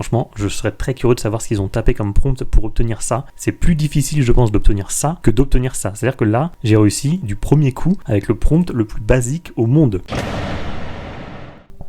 franchement, je serais très curieux de savoir ce qu'ils ont tapé comme prompt pour obtenir ça. C'est plus difficile, je pense, d'obtenir ça que d'obtenir ça. C'est-à-dire que là, j'ai réussi du premier coup avec le prompt le plus basique au monde.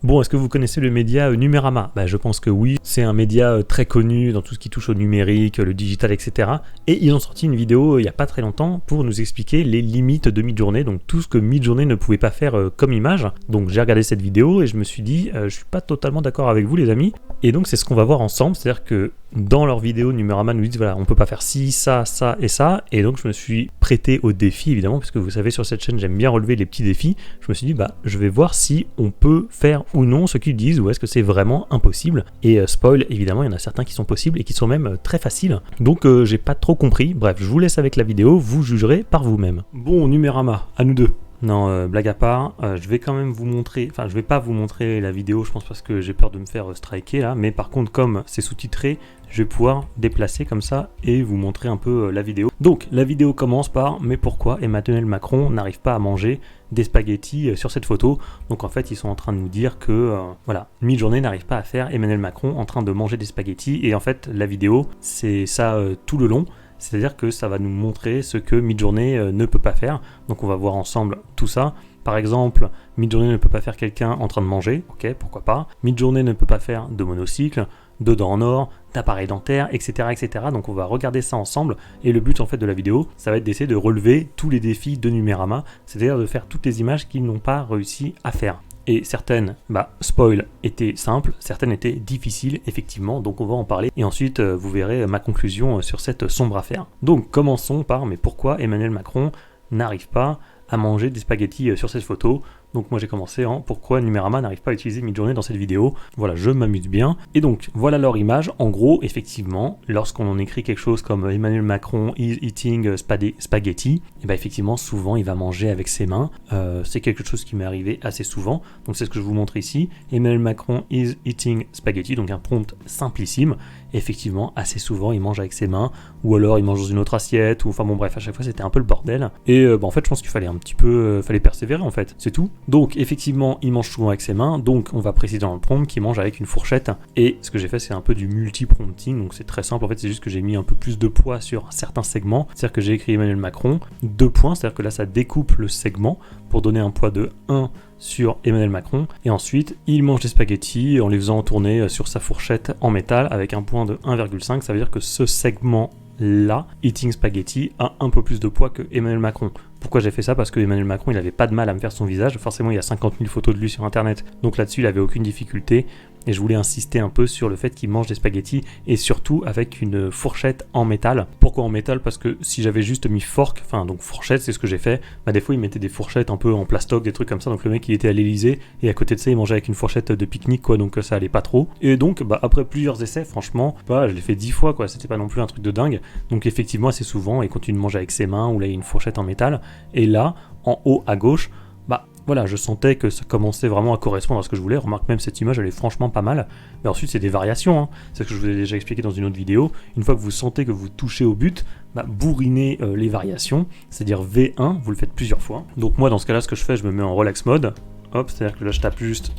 Bon, est-ce que vous connaissez le média Numérama ? Je pense que oui, c'est un média très connu dans tout ce qui touche au numérique, le digital, etc. Et ils ont sorti une vidéo il n'y a pas très longtemps pour nous expliquer les limites de Midjourney, donc tout ce que Midjourney ne pouvait pas faire comme image. Donc j'ai regardé cette vidéo et je me suis dit, je suis pas totalement d'accord avec vous les amis. Et donc c'est ce qu'on va voir ensemble, c'est-à-dire que dans leur vidéo, Numérama nous dit voilà, on peut pas faire ci, ça, ça et ça. Et donc je me suis prêté au défi évidemment, parce que vous savez sur cette chaîne j'aime bien relever les petits défis. Je me suis dit je vais voir si on peut faire ou non ce qu'ils disent, ou est-ce que c'est vraiment impossible. Et spoil, évidemment il y en a certains qui sont possibles et qui sont même très faciles. Donc j'ai pas trop compris. Bref, je vous laisse avec la vidéo, vous jugerez par vous-même. Bon, Numérama, à nous deux. Non, blague à part, je vais quand même vous montrer, enfin je vais pas vous montrer la vidéo, je pense parce que j'ai peur de me faire striker là, mais par contre comme c'est sous-titré, je vais pouvoir déplacer comme ça et vous montrer un peu la vidéo. Donc la vidéo commence par mais pourquoi Emmanuel Macron n'arrive pas à manger des spaghettis sur cette photo. Donc en fait ils sont en train de nous dire que voilà, Midjourney n'arrive pas à faire Emmanuel Macron en train de manger des spaghettis, et en fait la vidéo c'est ça tout le long. C'est-à-dire que ça va nous montrer ce que Midjourney ne peut pas faire. Donc on va voir ensemble tout ça. Par exemple, Midjourney ne peut pas faire quelqu'un en train de manger. Ok, pourquoi pas. Midjourney ne peut pas faire de monocycle, de dents en or, d'appareil dentaire, etc., etc. Donc on va regarder ça ensemble. Et le but en fait de la vidéo, ça va être d'essayer de relever tous les défis de Numérama. C'est-à-dire de faire toutes les images qu'ils n'ont pas réussi à faire. Et certaines, spoil, étaient simples, certaines étaient difficiles, effectivement, donc on va en parler. Et ensuite, vous verrez ma conclusion sur cette sombre affaire. Donc, commençons par, mais pourquoi Emmanuel Macron n'arrive pas à manger des spaghettis sur cette photo ? Donc moi j'ai commencé en pourquoi Numérama n'arrive pas à utiliser Midjourney dans cette vidéo. Voilà, je m'amuse bien. Et donc voilà leur image. En gros, effectivement, lorsqu'on écrit quelque chose comme Emmanuel Macron is eating spaghetti, et effectivement souvent il va manger avec ses mains. C'est quelque chose qui m'est arrivé assez souvent. Donc c'est ce que je vous montre ici. Emmanuel Macron is eating spaghetti, donc un prompt simplissime. Effectivement, assez souvent il mange avec ses mains, ou alors il mange dans une autre assiette, ou enfin bon bref, à chaque fois c'était un peu le bordel. Et en fait je pense qu'il fallait un petit peu, fallait persévérer en fait, c'est tout. Donc effectivement il mange souvent avec ses mains, donc on va préciser dans le prompt qu'il mange avec une fourchette. Et ce que j'ai fait c'est un peu du multi-prompting, donc c'est très simple en fait, c'est juste que j'ai mis un peu plus de poids sur certains segments. C'est-à-dire que j'ai écrit Emmanuel Macron, 2 points, c'est-à-dire que là ça découpe le segment pour donner un poids de 1 sur Emmanuel Macron, et ensuite il mange des spaghettis en les faisant tourner sur sa fourchette en métal avec un point de 1,5, ça veut dire que ce segment là, Eating Spaghetti, a un peu plus de poids que Emmanuel Macron. Pourquoi j'ai fait ça ? Parce que Emmanuel Macron il avait pas de mal à me faire son visage, forcément il y a 50 000 photos de lui sur internet, donc là-dessus il avait aucune difficulté. Et je voulais insister un peu sur le fait qu'il mange des spaghettis, et surtout avec une fourchette en métal. Pourquoi en métal ? Parce que si j'avais juste mis fork, enfin donc fourchette, c'est ce que j'ai fait, des fois il mettait des fourchettes un peu en plastoc, des trucs comme ça, donc le mec il était à l'Elysée, et à côté de ça il mangeait avec une fourchette de pique-nique quoi, donc ça allait pas trop. Et donc après plusieurs essais, franchement, je l'ai fait 10 fois quoi, c'était pas non plus un truc de dingue. Donc effectivement assez souvent il continue de manger avec ses mains, ou là il y a une fourchette en métal, et là en haut à gauche, voilà, je sentais que ça commençait vraiment à correspondre à ce que je voulais. Remarque, même cette image, elle est franchement pas mal. Mais ensuite, c'est des variations, hein. C'est ce que je vous ai déjà expliqué dans une autre vidéo. Une fois que vous sentez que vous touchez au but, bourrinez les variations, c'est-à-dire V1, vous le faites plusieurs fois. Donc moi, dans ce cas-là, ce que je fais, je me mets en relax mode. Hop, c'est-à-dire que là, je tape juste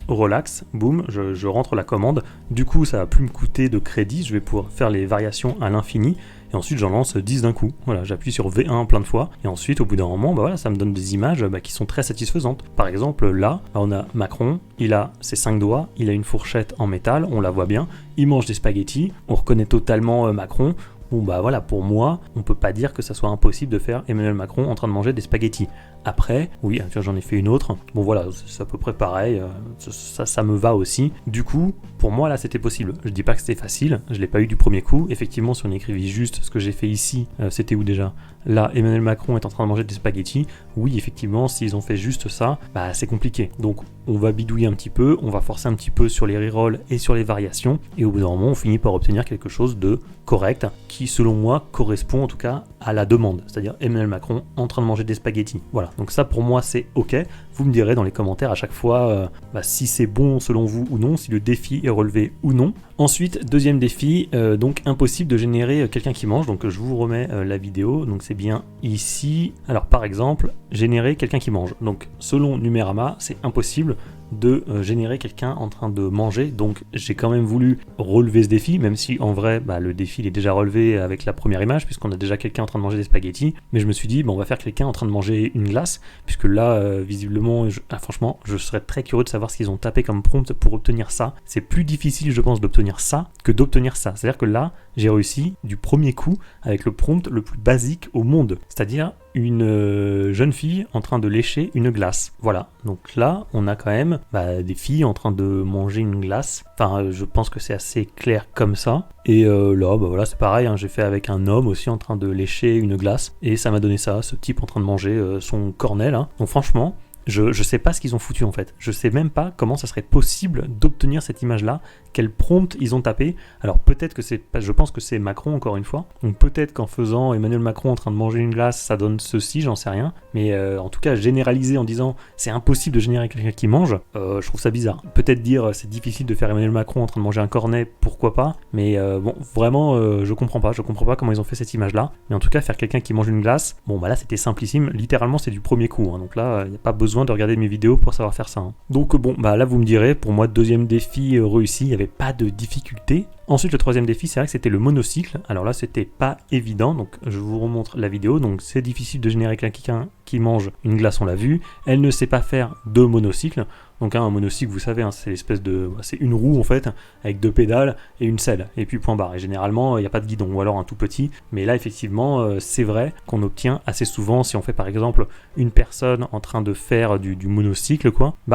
relax, boum, je rentre la commande. Du coup, ça va plus me coûter de crédit. Je vais pouvoir faire les variations à l'infini. Et ensuite j'en lance 10 d'un coup. Voilà, j'appuie sur V1 plein de fois, et ensuite au bout d'un moment, voilà, ça me donne des images qui sont très satisfaisantes. Par exemple là, on a Macron, il a ses 5 doigts, il a une fourchette en métal, on la voit bien, il mange des spaghettis, on reconnaît totalement Macron. Bon voilà, pour moi, on peut pas dire que ça soit impossible de faire Emmanuel Macron en train de manger des spaghettis. Après, oui, j'en ai fait une autre. Bon voilà, c'est à peu près pareil, ça me va aussi. Du coup, pour moi là c'était possible. Je dis pas que c'était facile, je l'ai pas eu du premier coup. Effectivement, si on écrivait juste ce que j'ai fait ici, c'était où déjà ? Là, Emmanuel Macron est en train de manger des spaghettis. Oui, effectivement, s'ils ont fait juste ça, c'est compliqué. Donc on va bidouiller un petit peu, on va forcer un petit peu sur les rerolls et sur les variations, et au bout d'un moment, on finit par obtenir quelque chose de correct, qui selon moi correspond en tout cas à la demande, c'est-à-dire Emmanuel Macron en train de manger des spaghettis. Voilà, donc ça pour moi c'est ok. Vous me direz dans les commentaires à chaque fois si c'est bon selon vous ou non, si le défi est relevé ou non. Ensuite, deuxième défi, donc impossible de générer quelqu'un qui mange, donc je vous remets la vidéo, donc c'est bien ici. Alors par exemple, générer quelqu'un qui mange. Donc selon Numérama, c'est impossible de générer quelqu'un en train de manger, donc j'ai quand même voulu relever ce défi, même si en vrai le défi il est déjà relevé avec la première image, puisqu'on a déjà quelqu'un en train de manger des spaghettis, mais je me suis dit on va faire quelqu'un en train de manger une glace, puisque là visiblement, franchement je serais très curieux de savoir ce qu'ils ont tapé comme prompt pour obtenir ça. C'est plus difficile je pense d'obtenir ça que d'obtenir ça, c'est à dire que là j'ai réussi du premier coup avec le prompt le plus basique au monde, c'est-à-dire une jeune fille en train de lécher une glace. Voilà, donc là on a quand même des filles en train de manger une glace. Enfin je pense que c'est assez clair comme ça. Et là voilà, c'est pareil, j'ai fait avec un homme aussi en train de lécher une glace et ça m'a donné ça, ce type en train de manger son cornet là. Donc franchement je sais pas ce qu'ils ont foutu en fait. Je sais même pas comment ça serait possible d'obtenir cette image-là, quel prompt ils ont tapé. Alors peut-être que je pense que c'est Macron encore une fois. Donc peut-être qu'en faisant Emmanuel Macron en train de manger une glace, ça donne ceci, j'en sais rien. Mais en tout cas, généraliser en disant c'est impossible de générer quelqu'un qui mange, je trouve ça bizarre. Peut-être dire c'est difficile de faire Emmanuel Macron en train de manger un cornet, pourquoi pas. Mais bon, vraiment, je comprends pas comment ils ont fait cette image-là. Mais en tout cas, faire quelqu'un qui mange une glace, là c'était simplissime. Littéralement, c'est du premier coup. Donc là, il n'y a pas besoin de regarder mes vidéos pour savoir faire ça. Donc là vous me direz, pour moi deuxième défi réussi, il n'y avait pas de difficulté. Ensuite le troisième défi, c'est vrai que c'était le monocycle. Alors là c'était pas évident, donc je vous remontre la vidéo. Donc c'est difficile de générer quelqu'un qui mange une glace, on l'a vu. Elle ne sait pas faire de monocycle. Donc un monocycle, vous savez, c'est l'espèce de... c'est une roue en fait, avec 2 pédales et une selle, et puis point barre. Et généralement, il n'y a pas de guidon, ou alors un tout petit. Mais là, effectivement, c'est vrai qu'on obtient assez souvent, si on fait par exemple une personne en train de faire du monocycle,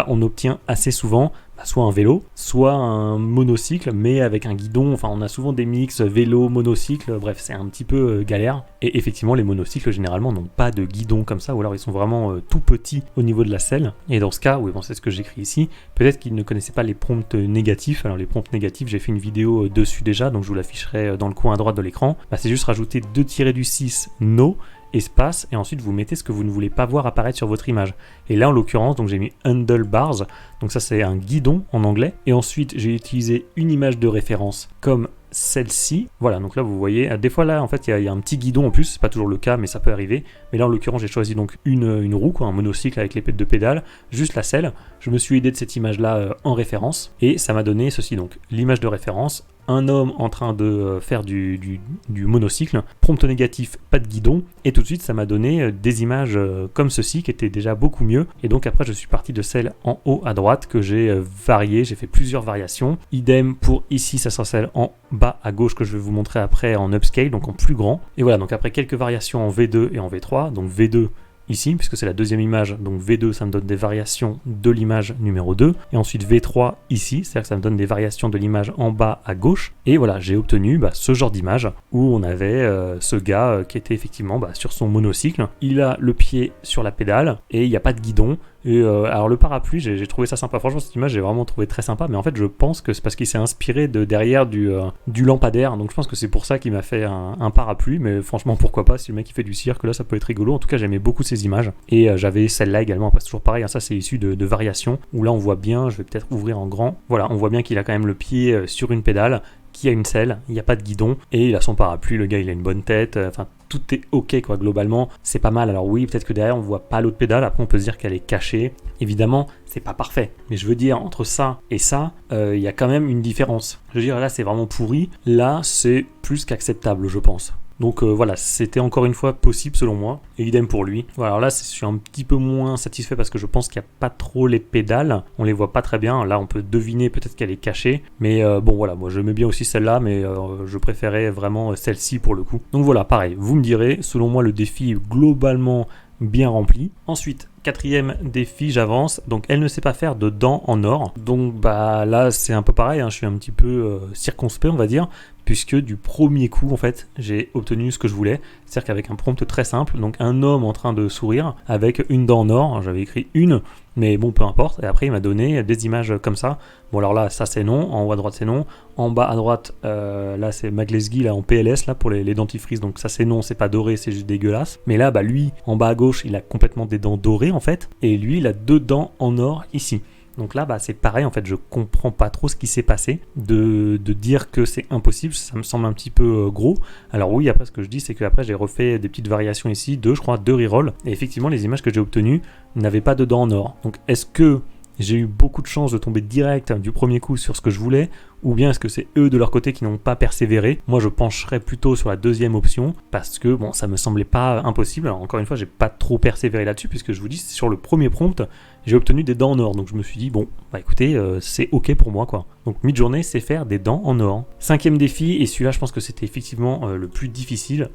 on obtient assez souvent soit un vélo, soit un monocycle, mais avec un guidon. Enfin, on a souvent des mix vélo, monocycle, bref, c'est un petit peu galère. Et effectivement, les monocycles, généralement, n'ont pas de guidon comme ça, ou alors ils sont vraiment tout petits au niveau de la selle. Et dans ce cas, c'est ce que j'écris ici, peut-être qu'ils ne connaissaient pas les prompts négatifs. Alors les prompts négatifs, j'ai fait une vidéo dessus déjà, donc je vous l'afficherai dans le coin à droite de l'écran. C'est juste rajouter 2-6 no, espace, et ensuite vous mettez ce que vous ne voulez pas voir apparaître sur votre image. Et là en l'occurrence, donc j'ai mis handlebars, donc ça c'est un guidon en anglais, et ensuite j'ai utilisé une image de référence comme celle-ci. Voilà, donc là vous voyez, des fois là en fait il y a un petit guidon en plus, c'est pas toujours le cas mais ça peut arriver, mais là en l'occurrence j'ai choisi donc une roue, un monocycle avec les de pédales, juste la selle. Je me suis aidé de cette image là en référence, et ça m'a donné ceci, donc l'image de référence, un homme en train de faire du monocycle, prompt négatif, pas de guidon, et tout de suite ça m'a donné des images comme ceci qui étaient déjà beaucoup mieux. Et donc après je suis parti de celle en haut à droite que j'ai variée, j'ai fait plusieurs variations. Idem pour ici, ça sera celle en bas à gauche que je vais vous montrer après en upscale, donc en plus grand. Et voilà, donc après quelques variations en V2 et en V3, donc V2 ici, puisque c'est la deuxième image, donc V2 ça me donne des variations de l'image numéro 2, et ensuite V3 ici, c'est-à-dire que ça me donne des variations de l'image en bas à gauche, et voilà, j'ai obtenu ce genre d'image, où on avait ce gars qui était effectivement sur son monocycle, il a le pied sur la pédale, et il n'y a pas de guidon. Et alors le parapluie, j'ai trouvé ça sympa, franchement cette image j'ai vraiment trouvé très sympa, mais en fait je pense que c'est parce qu'il s'est inspiré de derrière du lampadaire, donc je pense que c'est pour ça qu'il m'a fait un parapluie, mais franchement pourquoi pas, si le mec il fait du cirque là ça peut être rigolo. En tout cas j'aimais beaucoup ces images, et j'avais celle-là également, parce que toujours pareil, ça c'est issu de variations, où là on voit bien, je vais peut-être ouvrir en grand, voilà, on voit bien qu'il a quand même le pied sur une pédale, qui a une selle, il n'y a pas de guidon, et il a son parapluie, le gars il a une bonne tête, enfin tout est ok globalement, c'est pas mal. Alors oui, peut-être que derrière on voit pas l'autre pédale, après on peut se dire qu'elle est cachée, évidemment c'est pas parfait, mais je veux dire entre ça et ça, il y a quand même une différence. Je veux dire là c'est vraiment pourri, là c'est plus qu'acceptable je pense. Donc voilà, c'était encore une fois possible selon moi, et idem pour lui. Voilà, alors là je suis un petit peu moins satisfait parce que je pense qu'il n'y a pas trop les pédales, on les voit pas très bien, là on peut deviner peut-être qu'elle est cachée, mais bon voilà, moi j'aimais bien aussi celle-là, mais je préférais vraiment celle-ci pour le coup. Donc voilà, pareil, vous me direz, selon moi le défi est globalement bien rempli. Ensuite, quatrième défi, j'avance, donc elle ne sait pas faire de dents en or, donc là c'est un peu pareil, je suis un petit peu circonspect on va dire, puisque du premier coup en fait j'ai obtenu ce que je voulais, c'est-à-dire qu'avec un prompt très simple, donc un homme en train de sourire avec une dent en or, j'avais écrit une, mais bon peu importe, et après il m'a donné des images comme ça. Bon alors là ça c'est non, en haut à droite c'est non, en bas à droite là c'est Maglesguy là en PLS là pour les dentifrices, donc ça c'est non, c'est pas doré, c'est juste dégueulasse. Mais là lui en bas à gauche il a complètement des dents dorées en fait, et lui il a 2 dents en or ici. Donc là, c'est pareil, en fait, je comprends pas trop ce qui s'est passé, de dire que c'est impossible, ça me semble un petit peu gros. Alors oui, après, ce que je dis, c'est qu'après, j'ai refait des petites variations ici, 2 rerolls, et effectivement, les images que j'ai obtenues n'avaient pas de dents en or. Donc, est-ce que j'ai eu beaucoup de chance de tomber direct du premier coup sur ce que je voulais, ou bien est-ce que c'est eux de leur côté qui n'ont pas persévéré? Moi je pencherais plutôt sur la deuxième option, parce que bon, ça me semblait pas impossible. Alors encore une fois, j'ai pas trop persévéré là-dessus, puisque je vous dis, sur le premier prompt, j'ai obtenu des dents en or, donc je me suis dit, bon, bah écoutez, c'est ok pour moi quoi. Donc Midjourney c'est faire des dents en or. Cinquième défi, et celui-là je pense que c'était effectivement le plus difficile,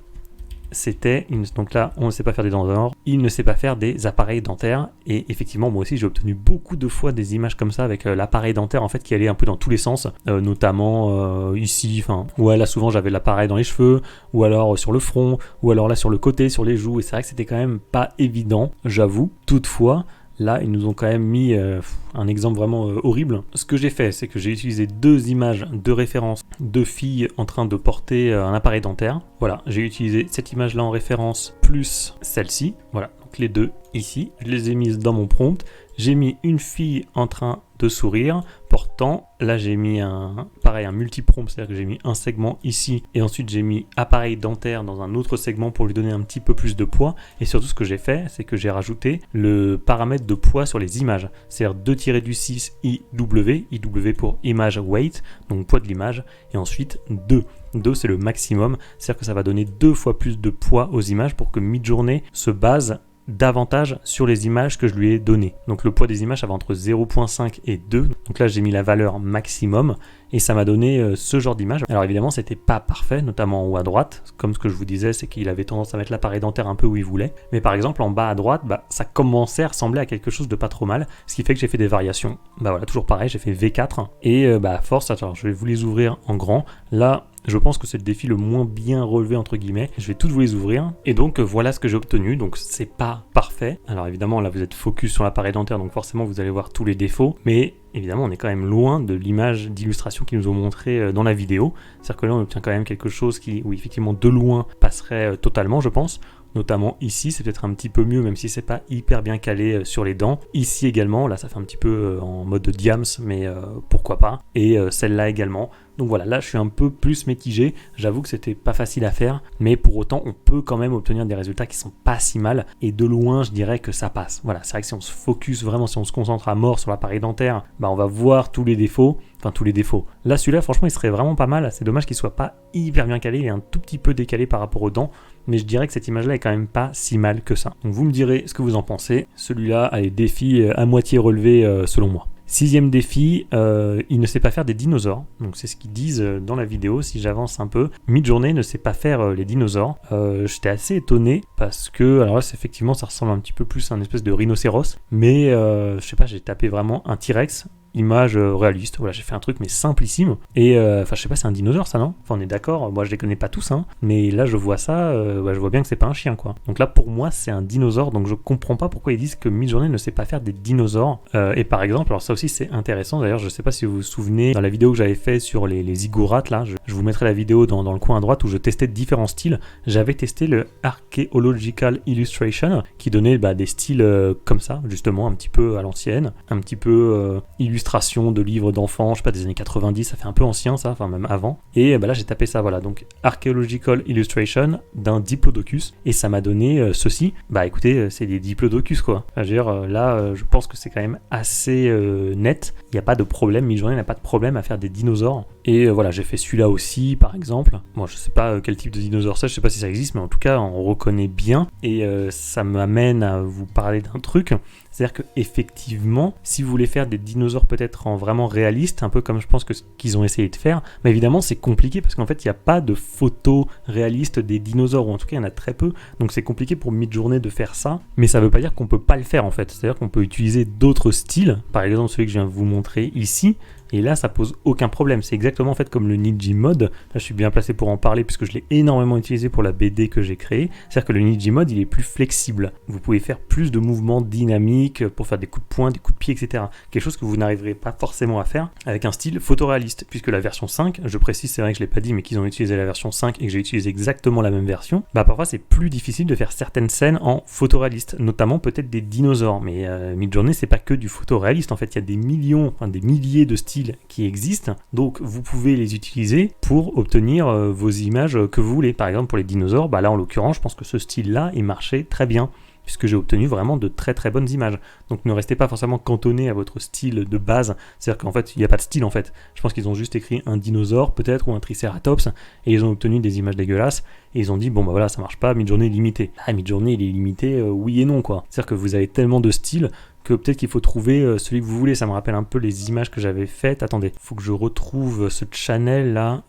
c'était, donc là on ne sait pas faire des dents en or, il ne sait pas faire des appareils dentaires, et effectivement moi aussi j'ai obtenu beaucoup de fois des images comme ça avec l'appareil dentaire en fait qui allait un peu dans tous les sens, notamment ici, enfin, ouais là souvent j'avais l'appareil dans les cheveux, ou alors sur le front, ou alors là sur le côté, sur les joues, et c'est vrai que c'était quand même pas évident, j'avoue. Toutefois, là, ils nous ont quand même mis un exemple vraiment horrible. Ce que j'ai fait, c'est que j'ai utilisé 2 images de référence de filles en train de porter un appareil dentaire. Voilà, j'ai utilisé cette image-là en référence plus celle-ci. Voilà, donc les deux ici. Je les ai mises dans mon prompt. J'ai mis une fille en train de sourire, portant. Là, j'ai mis un multi-prompt, c'est-à-dire que j'ai mis un segment ici, et ensuite j'ai mis appareil dentaire dans un autre segment pour lui donner un petit peu plus de poids. Et surtout, ce que j'ai fait, c'est que j'ai rajouté le paramètre de poids sur les images, c'est-à-dire 2-6 IW pour image weight, donc poids de l'image, et ensuite 2. 2 c'est le maximum, c'est-à-dire que ça va donner 2 fois plus de poids aux images pour que Midjourney se base davantage sur les images que je lui ai données. Donc le poids des images ça va entre 0.5 et 2. Donc là j'ai mis la valeur maximum et ça m'a donné ce genre d'image. Alors évidemment c'était pas parfait, notamment en haut à droite. Comme ce que je vous disais, c'est qu'il avait tendance à mettre l'appareil dentaire un peu où il voulait. Mais par exemple en bas à droite, ça commençait à ressembler à quelque chose de pas trop mal. Ce qui fait que j'ai fait des variations. Voilà, toujours pareil, j'ai fait V4. Et à force, attends, je vais vous les ouvrir en grand. Là, je pense que c'est le défi le moins bien relevé entre guillemets. Je vais toutes vous les ouvrir. Et donc voilà ce que j'ai obtenu. Donc c'est pas parfait. Alors évidemment là vous êtes focus sur l'appareil dentaire, donc forcément vous allez voir tous les défauts. Mais évidemment on est quand même loin de l'image d'illustration qu'ils nous ont montré dans la vidéo. C'est-à-dire que là on obtient quand même quelque chose qui, oui effectivement de loin passerait totalement je pense. Notamment ici, c'est peut-être un petit peu mieux, même si c'est pas hyper bien calé sur les dents. Ici également, là ça fait un petit peu en mode de diams, mais pourquoi pas. Et celle-là également. Donc voilà, là je suis un peu plus mitigé. J'avoue que c'était pas facile à faire, mais pour autant on peut quand même obtenir des résultats qui sont pas si mal. Et de loin, je dirais que ça passe. Voilà, c'est vrai que si on se focus vraiment, si on se concentre à mort sur l'appareil dentaire, on va voir tous les défauts. Enfin tous les défauts. Là celui-là franchement il serait vraiment pas mal. C'est dommage qu'il soit pas hyper bien calé, il est un tout petit peu décalé par rapport aux dents. Mais je dirais que cette image-là est quand même pas si mal que ça. Donc vous me direz ce que vous en pensez. Celui-là a les défis à moitié relevés selon moi. 6e défi, il ne sait pas faire des dinosaures. Donc c'est ce qu'ils disent dans la vidéo. Si j'avance un peu, Midjourney ne sait pas faire les dinosaures. J'étais assez étonné parce que, alors là effectivement ça ressemble un petit peu plus à une espèce de rhinocéros. Mais je sais pas, j'ai tapé vraiment un T-Rex. Image réaliste, voilà j'ai fait un truc mais simplissime et je sais pas c'est un dinosaure ça non? Enfin on est d'accord, moi je les connais pas tous mais là je vois ça, je vois bien que c'est pas un chien quoi. Donc là pour moi c'est un dinosaure, donc je comprends pas pourquoi ils disent que Midjourney ne sait pas faire des dinosaures. Et par exemple, alors ça aussi c'est intéressant d'ailleurs, je sais pas si vous vous souvenez dans la vidéo que j'avais fait sur les ziggourats là, je vous mettrai la vidéo dans le coin à droite où je testais différents styles. J'avais testé le Archaeological Illustration qui donnait des styles comme ça justement, un petit peu à l'ancienne, un petit peu illustration de livres d'enfants, je sais pas, des années 90, ça fait un peu ancien ça, enfin même avant. Et là j'ai tapé ça, voilà, donc Archaeological Illustration d'un Diplodocus, et ça m'a donné ceci. Écoutez, c'est des Diplodocus quoi. Enfin, je veux dire, là je pense que c'est quand même assez net, il n'y a pas de problème, Midjourney n'a pas de problème à faire des dinosaures. Et voilà, j'ai fait celui-là aussi par exemple. Moi je sais pas quel type de dinosaure c'est, je sais pas si ça existe, mais en tout cas on reconnaît bien, et ça m'amène à vous parler d'un truc. C'est-à-dire que effectivement, si vous voulez faire des dinosaures peut-être en vraiment réaliste, un peu comme je pense que ce qu'ils ont essayé de faire, mais évidemment c'est compliqué parce qu'en fait il n'y a pas de photos réalistes des dinosaures, ou en tout cas il y en a très peu, donc c'est compliqué pour Midjourney de faire ça, mais ça veut pas dire qu'on peut pas le faire en fait, c'est-à-dire qu'on peut utiliser d'autres styles, par exemple celui que je viens de vous montrer ici, et là ça pose aucun problème, c'est exactement en fait comme le Nijimod. Là je suis bien placé pour en parler puisque je l'ai énormément utilisé pour la BD que j'ai créée, c'est-à-dire que le Nijimod il est plus flexible, vous pouvez faire plus de mouvements dynamiques pour faire des coups de poing, des coups de pied, etc. Quelque chose que vous n'arriverez pas forcément à faire avec un style photoréaliste, puisque la version 5, je précise, c'est vrai que je l'ai pas dit mais qu'ils ont utilisé la version 5 et que j'ai utilisé exactement la même version, parfois c'est plus difficile de faire certaines scènes en photoréaliste, notamment peut-être des dinosaures, mais Midjourney c'est pas que du photoréaliste, en fait il y a des milliers de styles qui existent, donc vous pouvez les utiliser pour obtenir vos images que vous voulez. Par exemple pour les dinosaures, là en l'occurrence je pense que ce style là il marchait très bien. puisque j'ai obtenu vraiment de très très bonnes images. Donc ne restez pas forcément cantonné à votre style de base, c'est-à-dire qu'en fait il n'y a pas de style en fait. Je pense qu'ils ont juste écrit un dinosaure peut-être, ou un tricératops, et ils ont obtenu des images dégueulasses, et ils ont dit bon bah voilà ça marche pas, Midjourney est limité. Ah Midjourney il est limité, oui et non quoi. C'est-à-dire que vous avez tellement de styles que peut-être qu'il faut trouver celui que vous voulez. Ça me rappelle un peu les images que j'avais faites. Attendez, faut que je retrouve ce channel là.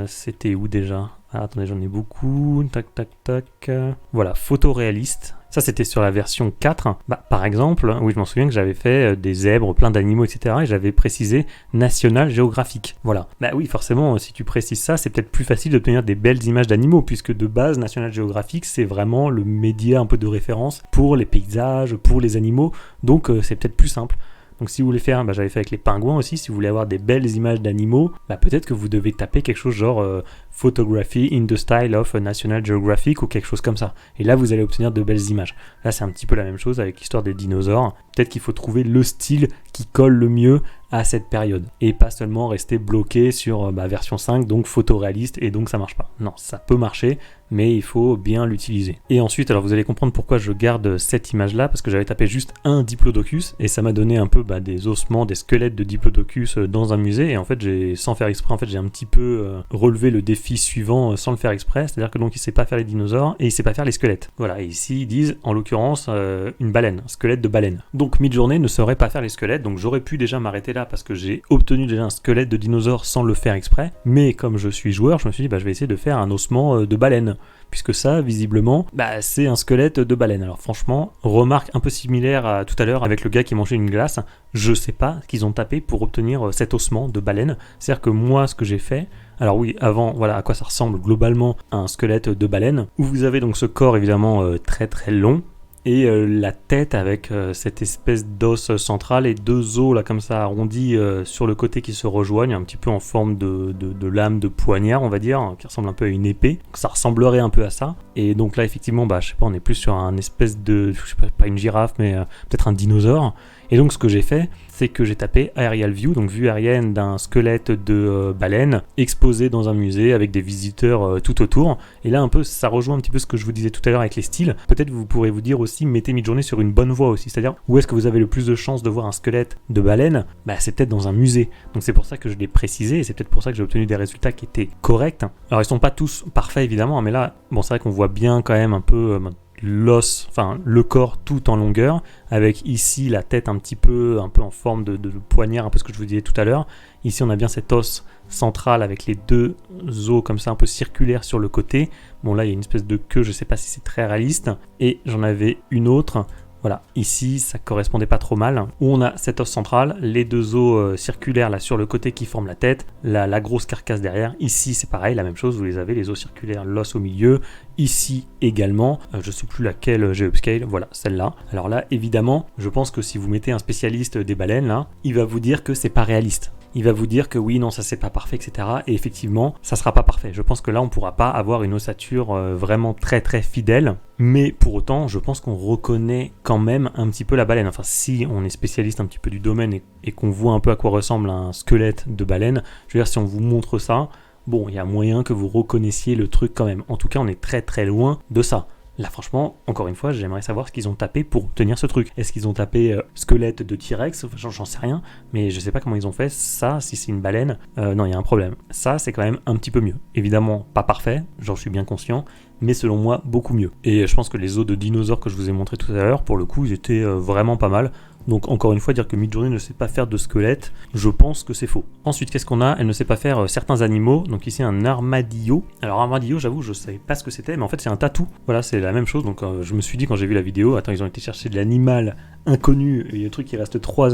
C'était où déjà? Ah, attendez, j'en ai beaucoup. Tac, tac, tac. Voilà, photoréaliste. Ça, c'était sur la version 4. Bah, par exemple, oui, je m'en souviens que j'avais fait des zèbres, plein d'animaux, etc. Et j'avais précisé National Geographic. Voilà. Bah oui, forcément, si tu précises ça, c'est peut-être plus facile d'obtenir des belles images d'animaux, puisque de base, National Geographic, c'est vraiment le média un peu de référence pour les paysages, pour les animaux. Donc, c'est peut-être plus simple. Donc si vous voulez faire, j'avais fait avec les pingouins aussi, si vous voulez avoir des belles images d'animaux, peut-être que vous devez taper quelque chose genre Photography in the style of National Geographic ou quelque chose comme ça. Et là, vous allez obtenir de belles images. Là, c'est un petit peu la même chose avec l'histoire des dinosaures. Peut-être qu'il faut trouver le style qui colle le mieux à cette période. Et pas seulement rester bloqué sur version 5, donc photoréaliste, et donc ça marche pas. Non, ça peut marcher, mais il faut bien l'utiliser. Et ensuite, alors vous allez comprendre pourquoi je garde cette image-là, parce que j'avais tapé juste un Diplodocus, et ça m'a donné un peu des ossements, des squelettes de Diplodocus dans un musée, et en fait, sans faire exprès, j'ai un petit peu relevé le défi suivant sans le faire exprès, c'est-à-dire que donc il sait pas faire les dinosaures, et il sait pas faire les squelettes. Voilà, et ici, ils disent, en l'occurrence, une baleine, un squelette de baleine. Donc Midjourney ne saurait pas faire les squelettes, donc j'aurais pu déjà m'arrêter là, parce que j'ai obtenu déjà un squelette de dinosaure sans le faire exprès, mais comme je suis joueur, je me suis dit, je vais essayer de faire un ossement de baleine, puisque ça, visiblement, c'est un squelette de baleine. Alors franchement, remarque un peu similaire à tout à l'heure avec le gars qui mangeait une glace, je sais pas ce qu'ils ont tapé pour obtenir cet ossement de baleine. C'est-à-dire que moi, ce que j'ai fait, alors oui, avant, voilà à quoi ça ressemble globalement à un squelette de baleine, où vous avez donc ce corps évidemment très très long, et la tête avec cette espèce d'os central et deux os là comme ça arrondis sur le côté qui se rejoignent un petit peu en forme de lame de poignard on va dire, qui ressemble un peu à une épée. Donc ça ressemblerait un peu à ça. Et donc là effectivement je sais pas, on est plus sur un espèce de, je sais pas une girafe mais peut-être un dinosaure. Et donc ce que j'ai fait, c'est que j'ai tapé Aerial View, donc vue aérienne d'un squelette de baleine exposé dans un musée avec des visiteurs tout autour. Et là un peu ça rejoint un petit peu ce que je vous disais tout à l'heure avec les styles. Peut-être vous pourrez vous dire aussi, mettez Midjourney sur une bonne voie aussi, c'est-à-dire où est-ce que vous avez le plus de chances de voir un squelette de baleine? C'est peut-être dans un musée. Donc c'est pour ça que je l'ai précisé et c'est peut-être pour ça que j'ai obtenu des résultats qui étaient corrects. Alors ils sont pas tous parfaits évidemment, mais là c'est vrai qu'on voit bien quand même un peu l'os, le corps tout en longueur, avec ici la tête un peu en forme de poignard, un peu ce que je vous disais tout à l'heure. Ici on a bien cet os central avec les deux os comme ça un peu circulaires sur le côté. Bon là il y a une espèce de queue, je sais pas si c'est très réaliste. Et j'en avais une autre. Voilà, ici ça correspondait pas trop mal, où on a cet os central, les deux os circulaires là sur le côté qui forment la tête, la grosse carcasse derrière. Ici c'est pareil, la même chose, vous les avez, les os circulaires, l'os au milieu, ici également, je sais plus laquelle j'ai upscale, voilà, celle-là. Alors là, évidemment, je pense que si vous mettez un spécialiste des baleines là, il va vous dire que c'est pas réaliste. Il va vous dire que oui, non, ça c'est pas parfait, etc. Et effectivement, ça sera pas parfait. Je pense que là, on pourra pas avoir une ossature vraiment très très fidèle. Mais pour autant, je pense qu'on reconnaît quand même un petit peu la baleine. Enfin, si on est spécialiste un petit peu du domaine et qu'on voit un peu à quoi ressemble un squelette de baleine, je veux dire, si on vous montre ça, bon, il y a moyen que vous reconnaissiez le truc quand même. En tout cas, on est très très loin de ça. Là franchement, encore une fois, j'aimerais savoir ce qu'ils ont tapé pour obtenir ce truc. Est-ce qu'ils ont tapé squelette de T-Rex? J'en sais rien, mais je sais pas comment ils ont fait. Ça, si c'est une baleine, non, il y a un problème. Ça, c'est quand même un petit peu mieux. Évidemment, pas parfait, j'en suis bien conscient, mais selon moi, beaucoup mieux. Et je pense que les os de dinosaures que je vous ai montré tout à l'heure, pour le coup, ils étaient vraiment pas mal. Donc encore une fois, dire que Midjourney ne sait pas faire de squelette, je pense que c'est faux. Ensuite, qu'est-ce qu'on a? Elle ne sait pas faire certains animaux. Donc ici, un armadillo. Alors armadillo, j'avoue, je savais pas ce que c'était, mais en fait, c'est un tatou. Voilà, c'est la même chose. Donc je me suis dit quand j'ai vu la vidéo, attends, ils ont été chercher de l'animal inconnu. Et le truc, il reste trois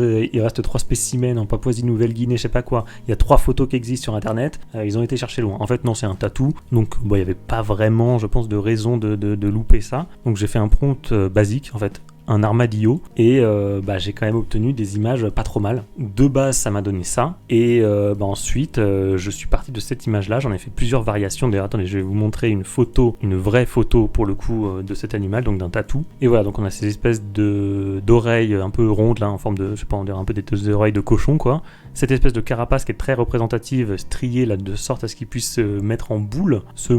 spécimens en Papouasie-Nouvelle-Guinée, je sais pas quoi. Il y a 3 photos qui existent sur Internet. Ils ont été chercher loin. En fait, non, c'est un tatou. Donc il n'y avait pas vraiment, je pense, de raison de louper ça. Donc j'ai fait un prompt basique, en fait. Un armadillo et j'ai quand même obtenu des images pas trop mal. De base ça m'a donné ça et ensuite je suis parti de cette image là, j'en ai fait plusieurs variations. D'ailleurs attendez, je vais vous montrer une photo, une vraie photo pour le coup de cet animal, donc d'un tatou. Et voilà, donc on a ces espèces d'oreilles un peu rondes là en forme de, je sais pas, on dirait un peu des deux oreilles de cochon quoi. cette espèce de carapace qui est très représentative, striée là, de sorte à ce qu'il puisse se mettre en boule, ce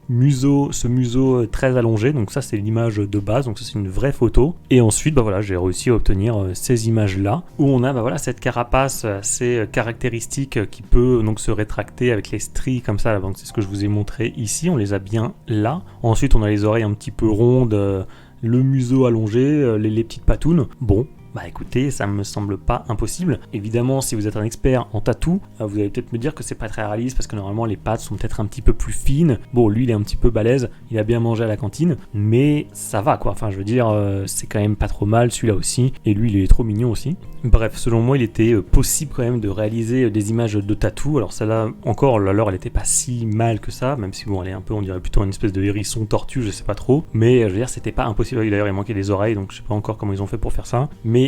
museau très allongé, donc ça c'est l'image de base, donc ça c'est une vraie photo. Et ensuite bah voilà, j'ai réussi à obtenir ces images là, où on a bah voilà, cette carapace assez caractéristique qui peut donc se rétracter avec les stries comme ça, donc c'est ce que je vous ai montré ici, on les a bien là. Ensuite on a les oreilles un petit peu rondes, le museau allongé, les petites patounes. Bon, bah écoutez, ça me semble pas impossible. Évidemment, si vous êtes un expert en tatou, vous allez peut-être me dire que c'est pas très réaliste parce que normalement les pattes sont peut-être un petit peu plus fines. Bon, lui il est un petit peu balèze, il a bien mangé à la cantine, mais ça va quoi. Enfin, je veux dire, c'est quand même pas trop mal celui-là aussi. Et lui, il est trop mignon aussi. Bref, selon moi, il était possible quand même de réaliser des images de tatou. Alors celle-là, encore, alors elle était pas si mal que ça, même si bon, elle est un peu, on dirait plutôt une espèce de hérisson tortue, je sais pas trop. Mais je veux dire, c'était pas impossible. D'ailleurs, il manquait des oreilles, donc je sais pas encore comment ils ont fait pour faire ça. Mais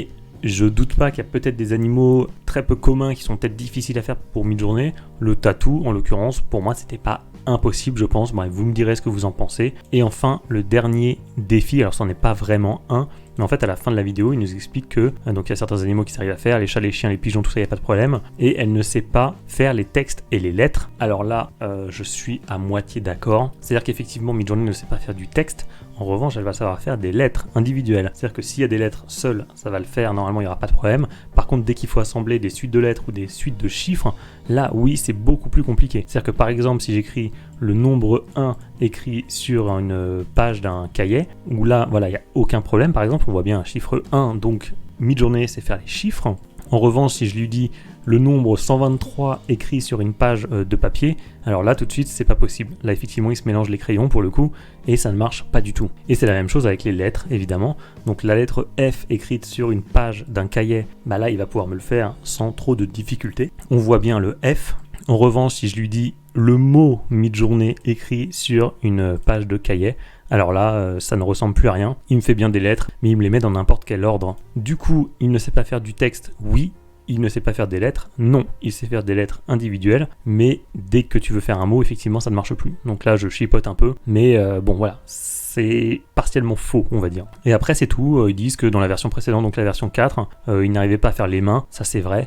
je doute pas qu'il y a peut-être des animaux très peu communs qui sont peut-être difficiles à faire pour Midjourney. Le tatou, en l'occurrence, pour moi, c'était pas impossible, je pense. Bref, vous me direz ce que vous en pensez. Et enfin, le dernier défi, alors ça n'en est pas vraiment un, mais en fait à la fin de la vidéo il nous explique que donc il y a certains animaux qui s'arrivent à faire, les chats, les chiens, les pigeons, tout ça, il n'y a pas de problème, et elle ne sait pas faire les textes et les lettres. Alors là je suis à moitié d'accord, c'est à dire qu'effectivement Midjourney ne sait pas faire du texte, en revanche elle va savoir faire des lettres individuelles, c'est à dire que s'il y a des lettres seules ça va le faire, normalement il n'y aura pas de problème. Par contre dès qu'il faut assembler des suites de lettres ou des suites de chiffres, là oui c'est beaucoup plus compliqué. C'est à dire que par exemple si j'écris le nombre 1 écrit sur une page d'un cahier, où là voilà il n'y a aucun problème, par exemple on voit bien un chiffre 1, donc Midjourney sait faire les chiffres. En revanche si je lui dis le nombre 123 écrit sur une page de papier, alors là tout de suite c'est pas possible. Là effectivement il se mélange les crayons pour le coup et ça ne marche pas du tout. Et c'est la même chose avec les lettres évidemment. Donc la lettre F écrite sur une page d'un cahier, bah là il va pouvoir me le faire sans trop de difficulté. On voit bien le F. En revanche si je lui dis le mot Midjourney écrit sur une page de cahier, alors là ça ne ressemble plus à rien. Il me fait bien des lettres mais il me les met dans n'importe quel ordre. Du coup il ne sait pas faire du texte, oui. Il ne sait pas faire des lettres, non, il sait faire des lettres individuelles, mais dès que tu veux faire un mot, effectivement, ça ne marche plus. Donc là, je chipote un peu, mais bon, voilà, c'est partiellement faux, on va dire. Et après, c'est tout, ils disent que dans la version précédente, donc la version 4, ils n'arrivaient pas à faire les mains, ça c'est vrai.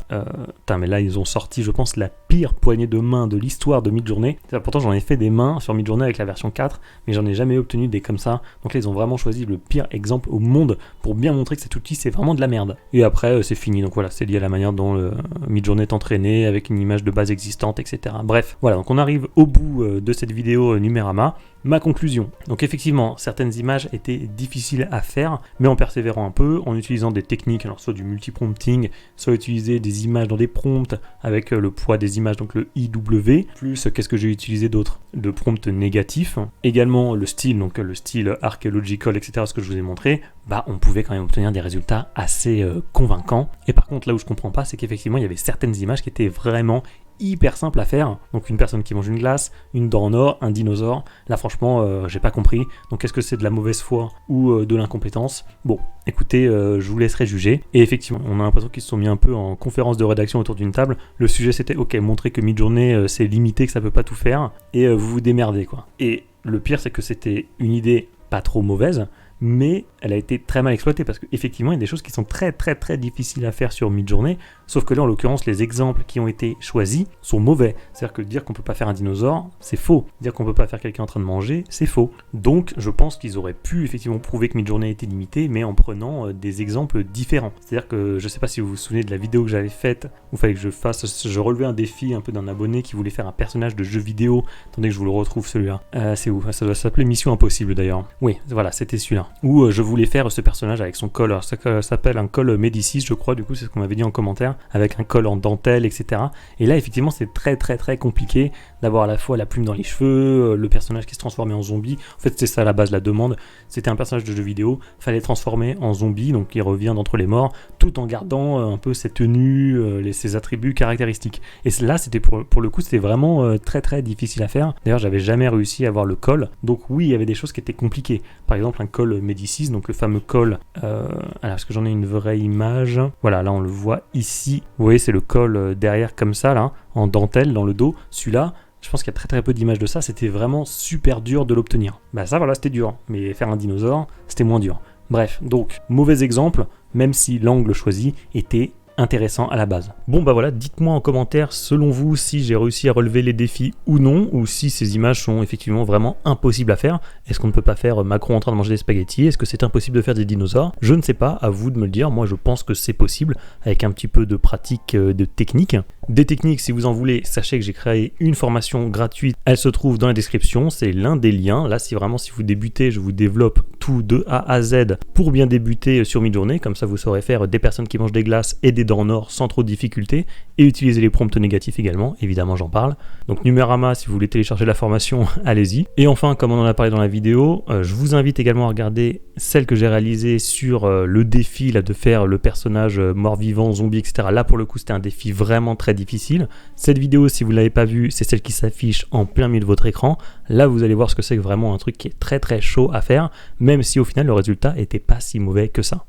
Mais là, ils ont sorti, je pense, la pire poignée de main de l'histoire de Midjourney. Pourtant, j'en ai fait des mains sur Midjourney avec la version 4, mais j'en ai jamais obtenu des comme ça. Donc là, ils ont vraiment choisi le pire exemple au monde pour bien montrer que cet outil, c'est vraiment de la merde. Et après, c'est fini, donc voilà, c'est lié à la manière dont le Midjourney est entraîné, avec une image de base existante, etc. Bref, voilà, donc on arrive au bout de cette vidéo Numérama. Ma conclusion. Donc effectivement, certaines images étaient difficiles à faire, mais en persévérant un peu, en utilisant des techniques, alors soit du multiprompting, soit utiliser des images dans des prompts avec le poids des images, donc le IW, plus qu'est-ce que j'ai utilisé d'autre, de prompts négatifs. Également le style, donc le style archaeological, etc., ce que je vous ai montré, bah on pouvait quand même obtenir des résultats assez convaincants. Et par contre, là où je comprends pas, c'est qu'effectivement, il y avait certaines images qui étaient vraiment hyper simple à faire, donc une personne qui mange une glace, une dent en or, un dinosaure, là franchement j'ai pas compris, donc est-ce que c'est de la mauvaise foi ou de l'incompétence? Bon, écoutez, je vous laisserai juger, et effectivement on a l'impression qu'ils se sont mis un peu en conférence de rédaction autour d'une table, le sujet c'était ok, montrer que Midjourney c'est limité, que ça peut pas tout faire, et vous vous démerdez quoi. Et le pire c'est que c'était une idée pas trop mauvaise, mais elle a été très mal exploitée parce qu'effectivement il y a des choses qui sont très difficiles à faire sur Midjourney, sauf que là en l'occurrence les exemples qui ont été choisis sont mauvais. C'est-à-dire que dire qu'on peut pas faire un dinosaure, c'est faux. Dire qu'on peut pas faire quelqu'un en train de manger, c'est faux. Donc je pense qu'ils auraient pu effectivement prouver que Midjourney était limité, mais en prenant des exemples différents. C'est-à-dire que je sais pas si vous vous souvenez de la vidéo que j'avais faite, où il fallait que je relevais un défi un peu d'un abonné qui voulait faire un personnage de jeu vidéo. Attendez que je vous le retrouve celui-là. C'est où? Ça doit s'appeler Mission Impossible d'ailleurs. Oui, voilà, c'était celui-là. Où je voulais faire ce personnage avec son col. Alors, ça s'appelle un col Médicis, je crois, du coup, c'est ce qu'on m'avait dit en commentaire, avec un col en dentelle, etc. Et là, effectivement, c'est très compliqué d'avoir à la fois la plume dans les cheveux, le personnage qui se transformait en zombie. En fait, c'est ça à la base la demande. C'était un personnage de jeu vidéo, fallait transformer en zombie, donc il revient d'entre les morts, tout en gardant un peu ses tenues, ses attributs caractéristiques. Et là, c'était pour le coup, c'était vraiment très difficile à faire. D'ailleurs, j'avais jamais réussi à avoir le col. Donc oui, il y avait des choses qui étaient compliquées. Par exemple, un col Médicis, donc le fameux col, alors est-ce que j'en ai une vraie image? Voilà, là on le voit ici, vous voyez c'est le col derrière comme ça là, en dentelle dans le dos, celui-là, je pense qu'il y a très peu d'images de ça, c'était vraiment super dur de l'obtenir. Bah ça voilà, c'était dur, mais faire un dinosaure, c'était moins dur. Bref, donc mauvais exemple, même si l'angle choisi était intéressant à la base. Bon bah voilà, dites-moi en commentaire selon vous si j'ai réussi à relever les défis ou non, ou si ces images sont effectivement vraiment impossibles à faire. Est-ce qu'on ne peut pas faire Macron en train de manger des spaghettis? Est-ce que c'est impossible de faire des dinosaures? Je ne sais pas, à vous de me le dire. Moi je pense que c'est possible avec un petit peu de pratique, de technique. Des techniques, si vous en voulez, sachez que j'ai créé une formation gratuite, elle se trouve dans la description, c'est l'un des liens. Là, si vous débutez, je vous développe tout de A à Z pour bien débuter sur Midjourney, comme ça vous saurez faire des personnes qui mangent des glaces et des dents en or sans trop de difficulté, et utiliser les prompts négatifs également, évidemment j'en parle. Donc Numérama, si vous voulez télécharger la formation, allez-y. Et enfin, comme on en a parlé dans la vidéo, je vous invite également à regarder celle que j'ai réalisée sur le défi là, de faire le personnage mort-vivant, zombie, etc. Là pour le coup c'était un défi vraiment très difficile. Cette vidéo, si vous ne l'avez pas vue, c'est celle qui s'affiche en plein milieu de votre écran. Là vous allez voir ce que c'est que vraiment un truc qui est très très chaud à faire, même si au final le résultat était pas si mauvais que ça.